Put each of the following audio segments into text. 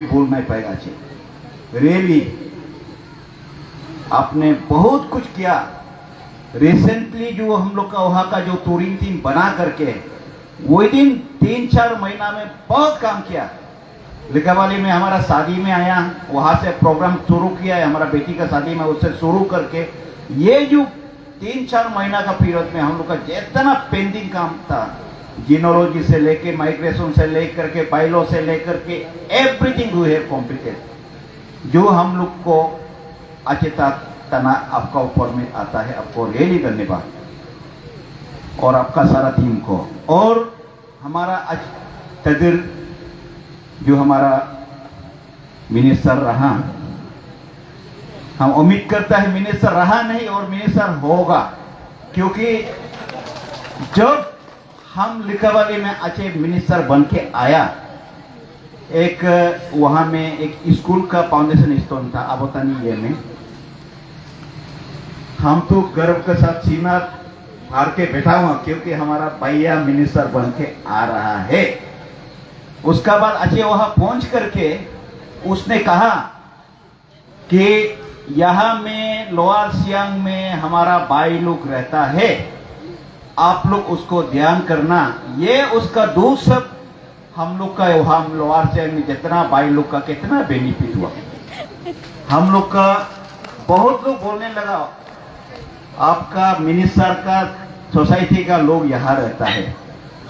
भूल नहीं पाएगा जी। रियली आपने बहुत कुछ किया। रिसेंटली जो हम लोग का वहाँ का जो टूरिंग टीम बना करके वो दिन 3-4 महीना में बहुत काम किया। लिखावाली में हमारा शादी में आया, वहाँ से प्रोग्राम शुरू किया है, हमारा बेटी का शादी में उससे शुरू करके ये जो 3-4 महीना का पीरियड में हम लोग का जितना पेंडिंग काम था, जीनोलॉजी से लेके माइग्रेशन से लेकर के बाइलो से लेकर के एवरीथिंग वी हैव कंप्लीटेड। जो हम लोग को अचेता तना आपका ऊपर में आता है, आपको रियली धन्यवाद और आपका सारा टीम को। और हमारा आज तदीर जो हमारा मिनिस्टर रहा, हम उम्मीद करता है मिनिस्टर रहा नहीं और मिनिस्टर होगा, क्योंकि जब हम लिखावाली में अच्छे मिनिस्टर बन के आया, एक वहाँ में एक स्कूल का फाउंडेशन स्टोन था अबोतानी ये में, हम तो गर्व के साथ सीना फाड़ के बैठा हुआ क्योंकि हमारा भैया मिनिस्टर बन के आ रहा है। उसका बाद अच्छे वहाँ पहुंच करके उसने कहा कि यहाँ में लोअर सियांग में हमारा भाई लोग रहता है, आप लोग उसको ध्यान करना। ये उसका दोस्त सब हम लोग का वहाँ लोअर सियांग में जितना भाई लोग का कितना बेनिफिट हुआ। हम लोग का बहुत लोग बोलने लगा आपका मिनिस्टर का सोसाइटी का लोग यहाँ रहता है,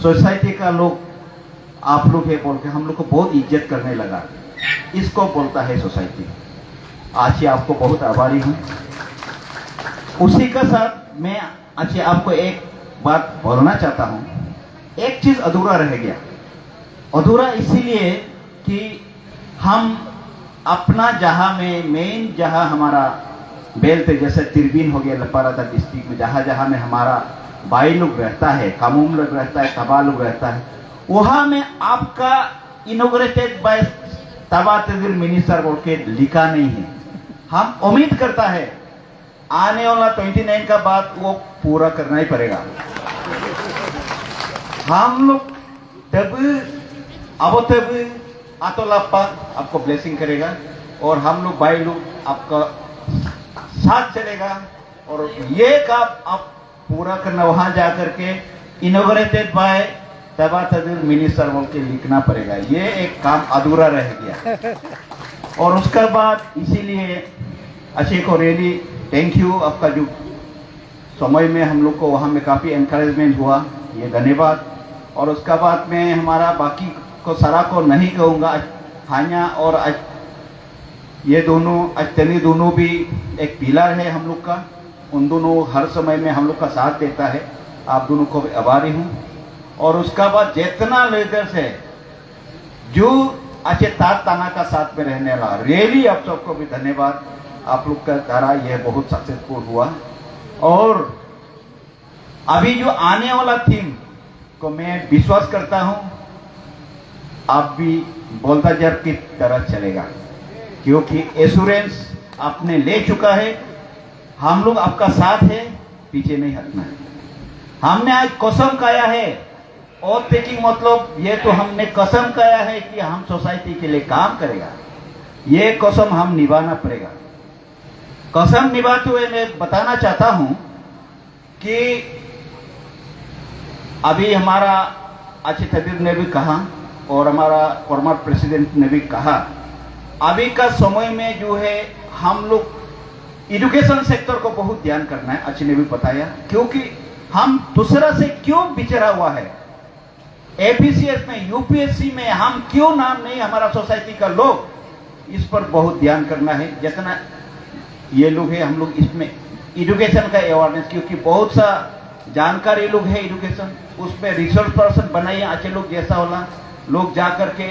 सोसाइटी का लोग आप लोग है बोल के हम लोग को बहुत इज्जत करने लगा। इसको बोलता है सोसाइटी। आज ही आपको बहुत आभारी हूँ। उसी का साथ मैं आज आपको एक बात बोलना चाहता हूँ। एक चीज अधूरा रह गया, अधूरा इसीलिए कि हम अपना जहाँ में मेन जहाँ हमारा बेल्ट जैसे तिरबीन हो गया लपारादा डिस्ट्रिक्ट में जहाँ जहाँ में हमारा भाई लोग रहता है, कामुम लोग रहता है, तबा लोग रहता है, वहाँ में आपका इनोग्रेटेड बाय तबा तदीर मिनिस्टर बोल के लिखा नहीं है। हम उम्मीद करता है आने वाला 29 का बाद वो पूरा करना ही पड़ेगा। हम लोग तब अब तब आतोलापा आपको ब्लेसिंग करेगा और हम लोग भाई लोग आपका साथ चलेगा और ये काम आप पूरा करना। वहां जाकर के इनोग्रेटेड बाय तबा तदीर मिनिस्टर बोल के लिखना पड़ेगा। ये एक काम अधूरा रह गया और उसका बाद इसीलिए अच्छे को रियली थैंक यू। आपका जो समय में हम लोग को वहाँ में काफ़ी एनकरेजमेंट हुआ, ये धन्यवाद। और उसका बाद में हमारा बाकी को सारा को नहीं कहूँगा, खाना और आज ये दोनों अजतनी दोनों भी एक पिलर है हम लोग का, उन दोनों हर समय में हम लोग का साथ देता है। आप दोनों को भी आभारी हूँ। और उसका बाद जितना लीडर्स है जो अच्छे तार ताना का साथ में रहने वाला, रियली आप सबको भी धन्यवाद। आप लोग का द्वारा यह बहुत सक्सेसफुल हुआ। और अभी जो आने वाला थीम को मैं विश्वास करता हूँ आप भी बोलता जर की तरह चलेगा, क्योंकि एश्योरेंस आपने ले चुका है। हम लोग आपका साथ है, पीछे नहीं हटना है। हमने आज कसम खाया है और टेकिंग मतलब ये तो हमने कसम खाया है कि हम सोसाइटी के लिए काम करेगा। ये कसम हम निभाना पड़ेगा। कसम निभाते हुए मैं बताना चाहता हूं कि अभी हमारा अच्छे तबीब ने भी कहा और हमारा फॉर्मर प्रेसिडेंट ने भी कहा, अभी का समय में जो है हम लोग एजुकेशन सेक्टर को बहुत ध्यान करना है। अच्छे ने भी बताया, क्योंकि हम दूसरा से क्यों बिछड़ा हुआ है। एपीसीएस में, यूपीएससी में हम क्यों नाम नहीं, हमारा सोसाइटी का लोग, इस पर बहुत ध्यान करना है। जितना ये लोग हैं हम लोग इसमें एजुकेशन का अवेयरनेस, क्योंकि बहुत सा जानकारी लोग है एजुकेशन, उसमें रिसोर्स पर्सन बनाइए अच्छे लोग जैसा होला लोग जा करके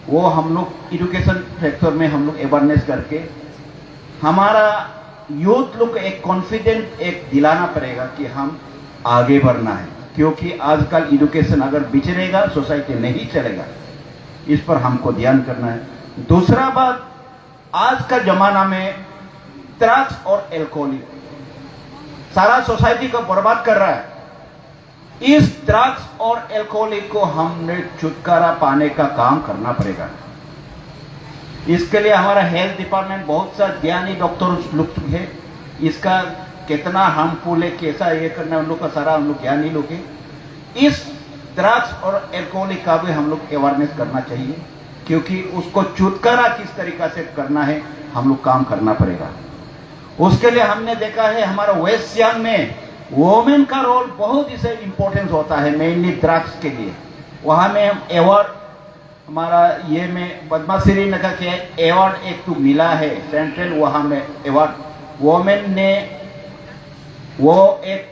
वो हम लोग एजुकेशन सेक्टर में हम लोग अवेयरनेस करके हमारा यूथ लोग को एक कॉन्फिडेंट एक दिलाना पड़ेगा कि हम आगे बढ़ना है। क्योंकि आजकल एजुकेशन अगर बिछड़ेगा सोसाइटी नहीं चलेगा, इस पर हमको ध्यान करना है। दूसरा बात, आज का जमाना में ड्रग्स और एल्कोहल सारा सोसाइटी को बर्बाद कर रहा है। इस ड्रग्स और एल्कोहल को हमने छुटकारा पाने का काम करना पड़ेगा। इसके लिए हमारा हेल्थ डिपार्टमेंट बहुत सा ज्ञानी डॉक्टर लोग है, इसका कितना हार्मफुल है, कैसा ये करना, उन लोग का सारा हम लोग ज्ञानी लोग है। इस ड्रग्स और एल्कोहलिक का भी हम लोग अवेयरनेस करना चाहिए, क्योंकि उसको छुटकारा किस तरीका से करना है हम लोग काम करना पड़ेगा। उसके लिए हमने देखा है हमारा वेस्ट सियांग में वोमेन का रोल बहुत ही से इम्पोर्टेंस होता है, मेनली ड्रग्स के लिए। वहाँ में अवार्ड हमारा ये में पद्मा श्री नगर के अवार्ड एक तो मिला है सेंट्रल, वहाँ में अवार्ड वोमेन ने वो एक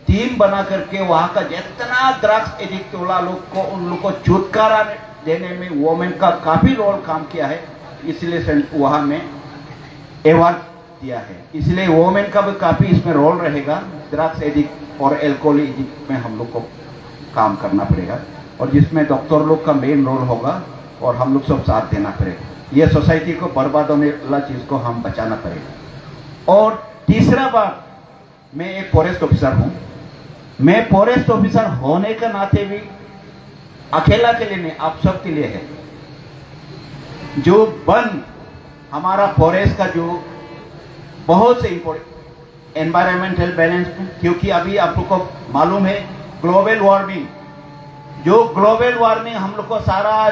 टीम बना करके वहाँ का जितना ड्रग्स एडिक्ट वाला लोग को उन लोग को छुटकारा देने में वोमेन का काफी रोल काम किया है, इसलिए वहाँ में अवार्ड दिया है। इसलिए वोमेन का भी काफी इसमें रोल रहेगा। ड्रग्स एडिक्ट और अल्कोहल एडिक्ट में हम लोग को काम करना पड़ेगा, और जिसमें डॉक्टर लोग का मेन रोल होगा, और हम लोग सब साथ देना पड़ेगा। ये सोसाइटी को बर्बाद होने वाला चीज को हम बचाना पड़ेगा। और तीसरा बात, मैं एक फॉरेस्ट ऑफिसर हूँ। मैं फॉरेस्ट ऑफिसर होने के नाते भी अकेला के लिए नहीं, आप सब के लिए है। जो वन हमारा फॉरेस्ट का जो बहुत से इंपॉर्टेंट एनवायरमेंटल बैलेंस, क्योंकि अभी आप लोग को मालूम है ग्लोबल वार्मिंग, जो ग्लोबल वार्मिंग हम लोग को सारा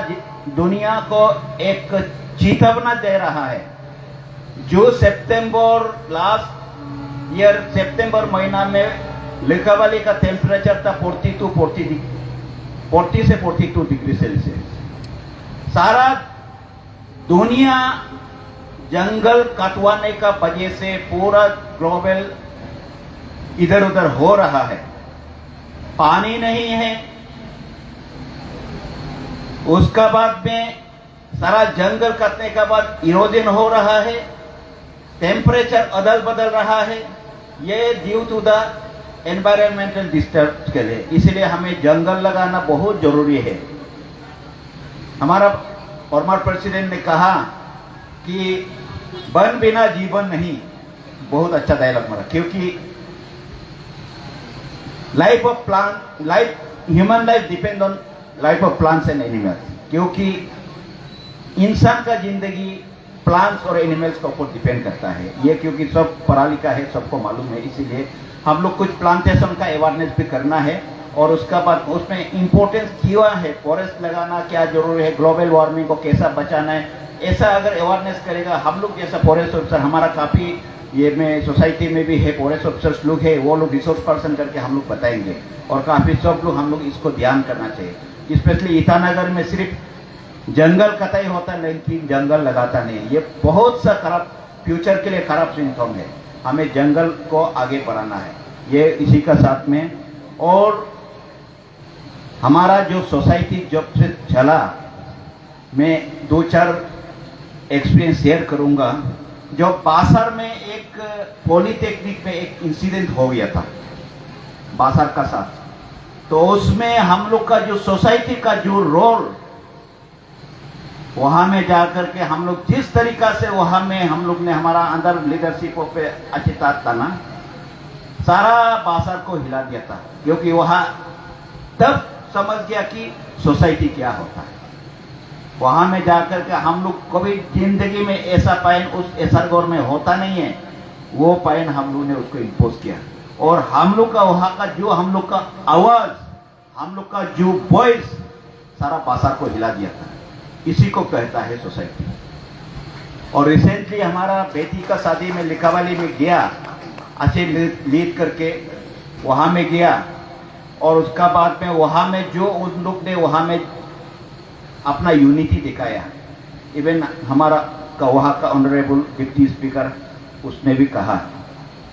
दुनिया को एक चेतावनी दे रहा है। जो सितंबर लास्ट ईयर सितंबर महीना में लिखावाली का टेम्परेचर था 40 से 42 डिग्री सेल्सियस। सारा दुनिया जंगल कटवाने का वजह से पूरा ग्लोबल इधर उधर हो रहा है। पानी नहीं है, उसका बाद में सारा जंगल कटने का बाद इरोजन हो रहा है, टेम्परेचर अदल बदल रहा है। ये due to the environmental disturb के लिए, इसलिए हमें जंगल लगाना बहुत जरूरी है। हमारा फॉर्मर प्रेसिडेंट ने कहा कि वन बिना जीवन नहीं, बहुत अच्छा डायलॉग मारा, क्योंकि life of plant life human life depend on life of plants and animals, क्योंकि इंसान का जिंदगी प्लांट्स और एनिमल्स के ऊपर डिपेंड करता है। ये क्योंकि सब पढ़ा लिखा है, सबको मालूम है, इसीलिए हम लोग कुछ प्लांटेशन का अवेयरनेस भी करना है। और उसका बाद उसमें इम्पोर्टेंस क्यों है, फॉरेस्ट लगाना क्या जरूरी है, ग्लोबल वार्मिंग को कैसा बचाना है, ऐसा अगर अवेयरनेस करेगा हम लोग जैसा फॉरेस्ट ऑफिसर, हमारा काफ़ी ये में सोसाइटी में भी है फॉरेस्ट ऑफिसर्स लोग है, वो लोग रिसोर्स पर्सन करके हम लोग बताएंगे, और काफ़ी सब लोग हम लोग इसको ध्यान करना चाहिए। स्पेशली ईटानगर में सिर्फ जंगल कटाई होता है लेकिन जंगल लगाता नहीं, ये बहुत सा खराब फ्यूचर के लिए खराब सिम्टम है। हमें जंगल को आगे बढ़ाना है, ये इसी का साथ में। और हमारा जो सोसाइटी जब से चला, मैं 2-4 एक्सपीरियंस शेयर करूंगा। जो बासर में एक पॉलीटेक्निक में एक इंसिडेंट हो गया था बासर का साथ, तो उसमें हम लोग का जो सोसाइटी का जो रोल, वहां में जाकर के हम लोग जिस तरीका से वहां में हम लोग ने हमारा अंदर लीडरशिप पे अच्छी था ना, सारा बासर को हिला दिया था, क्योंकि वहां तब समझ गया कि सोसाइटी क्या होता है। वहां में जाकर के हम लोग कभी जिंदगी में ऐसा पैन उस एसरगोर में होता नहीं है, वो पैन हम लोग ने उसको इम्पोज किया, और हम लोग का वहां का जो हम लोग का आवाज, हम लोग का जो वॉइस सारा बासर को हिला दिया था। इसी को कहता है सोसाइटी। और रिसेंटली हमारा बेटी का शादी में लिखावाली में गया, अच्छे लीड करके वहाँ में गया, और उसका बाद में वहाँ में जो उन लोग ने वहाँ में अपना यूनिटी दिखाया। इवन हमारा का वहाँ का ऑनरेबल डिप्टी स्पीकर उसने भी कहा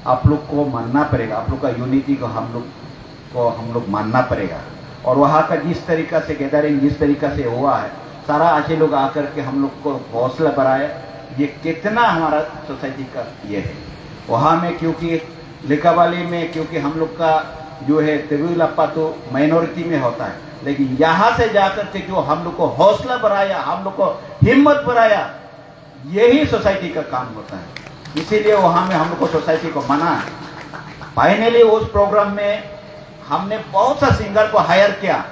आप लोग को मानना पड़ेगा, आप लोग का यूनिटी को हम लोग मानना पड़ेगा। और वहाँ का जिस तरीका से गैदरिंग जिस तरीका से हुआ है, सारा अच्छे लोग आकर के हम लोग को हौसला बढ़ाया। ये कितना हमारा सोसाइटी का ये है वहाँ में, क्योंकि लिखावाली में क्योंकि हम लोग का जो है तेरुलप्पा तो माइनॉरिटी में होता है, लेकिन यहाँ से जाकर के जो हम लोग को हौसला बढ़ाया, हम लोग को हिम्मत बढ़ाया, यही सोसाइटी का काम होता है। इसीलिए वहाँ में हम लोग को सोसाइटी को मना। फाइनली उस प्रोग्राम में हमने बहुत सा सिंगर को हायर किया,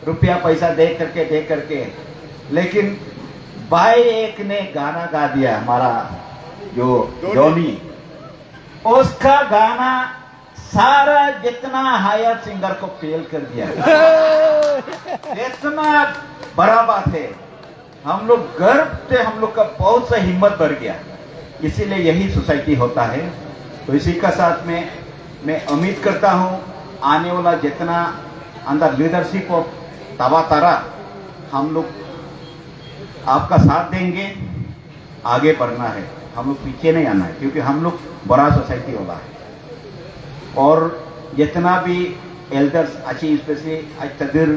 रुपया पैसा दे करके, लेकिन भाई एक ने गाना गा दिया, हमारा जो धोनी, उसका गाना सारा जितना हायर सिंगर को फेल कर दिया। इतना बड़ा बात है, हम लोग गर्व से हम लोग का बहुत सा हिम्मत बढ़ गया। इसीलिए यही सोसाइटी होता है। तो इसी का साथ में मैं उम्मीद करता हूँ आने वाला जितना अंदर लीडरशिप ऑफ तवा तारा हम लोग आपका साथ देंगे, आगे बढ़ना है, हम लोग पीछे नहीं आना है, क्योंकि हम लोग बड़ा सोसाइटी वाला है। और जितना भी एल्डर्स अच्छी, स्पेशली आज तदिर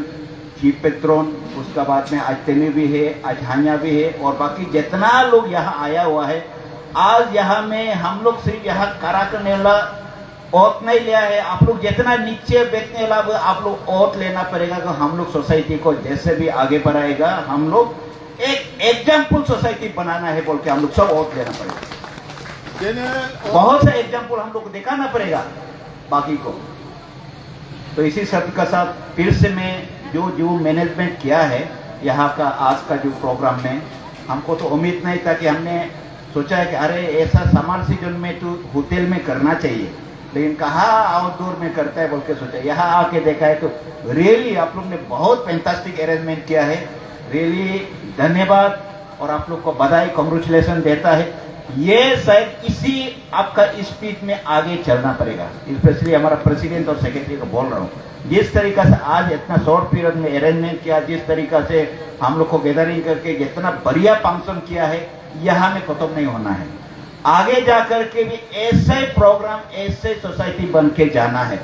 चीफ पेट्रोन, उसका बाद में आज तेमी भी है, आज हानिया भी है, और बाकी जितना लोग यहाँ आया हुआ है, आज यहाँ में हम लोग सिर्फ यहाँ करा करने वाला ओत नहीं लिया है। आप लोग जितना नीचे बैठने वाला आप लोग ओत लेना पड़ेगा कि हम लोग सोसाइटी को जैसे भी आगे बढ़ाएगा, हम लोग एक एग्जाम्पल सोसाइटी बनाना है बोल के हम लोग सब ओत लेना पड़ेगा। बहुत सा एग्जाम्पल हम लोग को दिखाना पड़ेगा बाकी को। तो इसी शब्द का साथ फिर से मैं जो मैनेजमेंट किया है यहाँ का आज का जो प्रोग्राम में, हमको तो उम्मीद नहीं था कि हमने सोचा है कि अरे ऐसा समर सीजन में तो होटल में करना चाहिए, लेकिन कहा आउटडोर में करता है बोल के सोचा। यहाँ आके देखा है तो रियली आप लोग ने बहुत फैंटास्टिक अरेंजमेंट किया है। रियली धन्यवाद और आप लोग को बधाई, कांग्रेचुलेशन देता है। ये शायद इसी आपका स्पीड में आगे चलना पड़ेगा। स्पेशली हमारा प्रेसिडेंट और सेक्रेटरी को बोल रहा हूँ, जिस तरीका से आज इतना शॉर्ट पीरियड में अरेंजमेंट किया, जिस तरीका से हम लोग को गैदरिंग करके जितना बढ़िया फंक्शन किया है, यहाँ में खत्म नहीं होना है। आगे जाकर के भी ऐसे प्रोग्राम, ऐसे सोसाइटी बन के जाना है।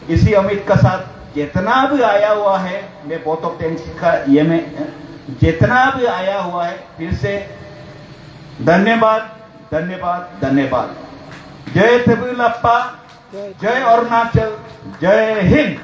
इसी उम्मीद का साथ जितना भी आया हुआ है, मैं बहुत ऑफ थैंक्स का ये में जितना भी आया हुआ है, फिर से धन्यवाद धन्यवाद धन्यवाद। जय तेबिलप्पा, जय अरुणाचल, जय हिंद।